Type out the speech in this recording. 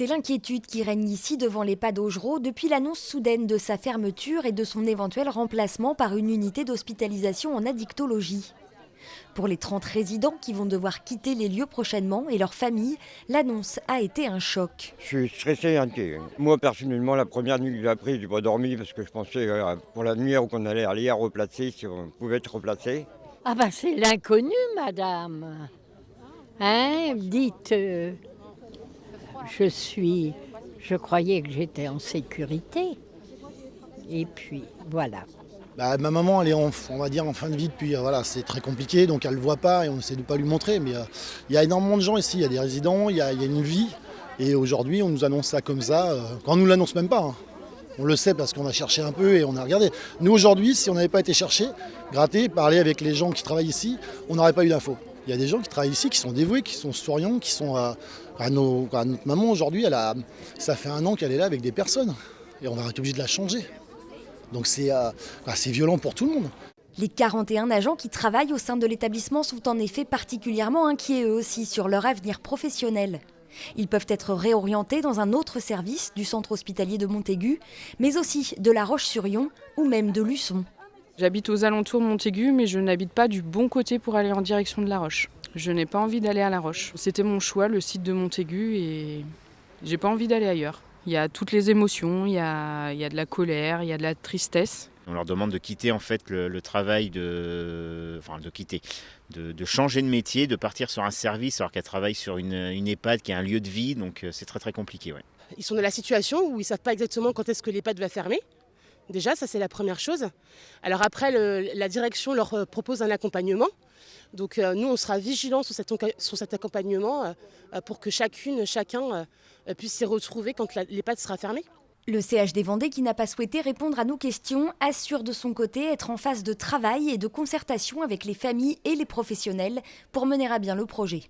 C'est l'inquiétude qui règne ici devant l'EHPAD Augereau depuis l'annonce soudaine de sa fermeture et de son éventuel remplacement par une unité d'hospitalisation en addictologie. Pour les 30 résidents qui vont devoir quitter les lieux prochainement et leurs familles, l'annonce a été un choc. Je suis stressé et inquiet. Moi, personnellement, la première nuit que j'ai appris, je n'ai pas dormi parce que je pensais pour la nuit où on allait aller à replacer, si on pouvait être replacé. Ah ben c'est l'inconnu, madame. Hein, dites, je croyais que j'étais en sécurité. Et puis, voilà. Ma maman, elle est on va dire en fin de vie depuis, c'est très compliqué, donc elle ne le voit pas et on essaie de ne pas lui montrer. Mais il y a énormément de gens ici, il y a des résidents, il y a une vie. Et aujourd'hui, on nous annonce ça comme ça, quand on ne nous l'annonce même pas. On le sait parce qu'on a cherché un peu et on a regardé. Nous, aujourd'hui, si on n'avait pas été chercher, gratter, parler avec les gens qui travaillent ici, on n'aurait pas eu d'infos. Il y a des gens qui travaillent ici, qui sont dévoués, qui sont souriants, qui sont notre maman, aujourd'hui, ça fait 1 an qu'elle est là avec des personnes. Et on va être obligé de la changer. Donc c'est violent pour tout le monde. Les 41 agents qui travaillent au sein de l'établissement sont en effet particulièrement inquiets eux aussi sur leur avenir professionnel. Ils peuvent être réorientés dans un autre service du centre hospitalier de Montaigu, mais aussi de La Roche-sur-Yon ou même de Luçon. J'habite aux alentours de Montaigu, mais je n'habite pas du bon côté pour aller en direction de La Roche. Je n'ai pas envie d'aller à La Roche. C'était mon choix, le site de Montaigu, et j'ai pas envie d'aller ailleurs. Il y a toutes les émotions, il y a de la colère, il y a de la tristesse. On leur demande de quitter en fait le travail, de changer de métier, de partir sur un service alors qu'elles travaillent sur une EHPAD qui est un lieu de vie, donc c'est très très compliqué. Ouais. Ils sont dans la situation où ils ne savent pas exactement quand est-ce que l'EHPAD va fermer. Déjà, ça c'est la première chose. Alors après, la direction leur propose un accompagnement. Donc nous, on sera vigilants sur cet accompagnement pour que chacun puisse s'y retrouver quand l'EHPAD sera fermée. Le CHD Vendée, qui n'a pas souhaité répondre à nos questions, assure de son côté être en phase de travail et de concertation avec les familles et les professionnels pour mener à bien le projet.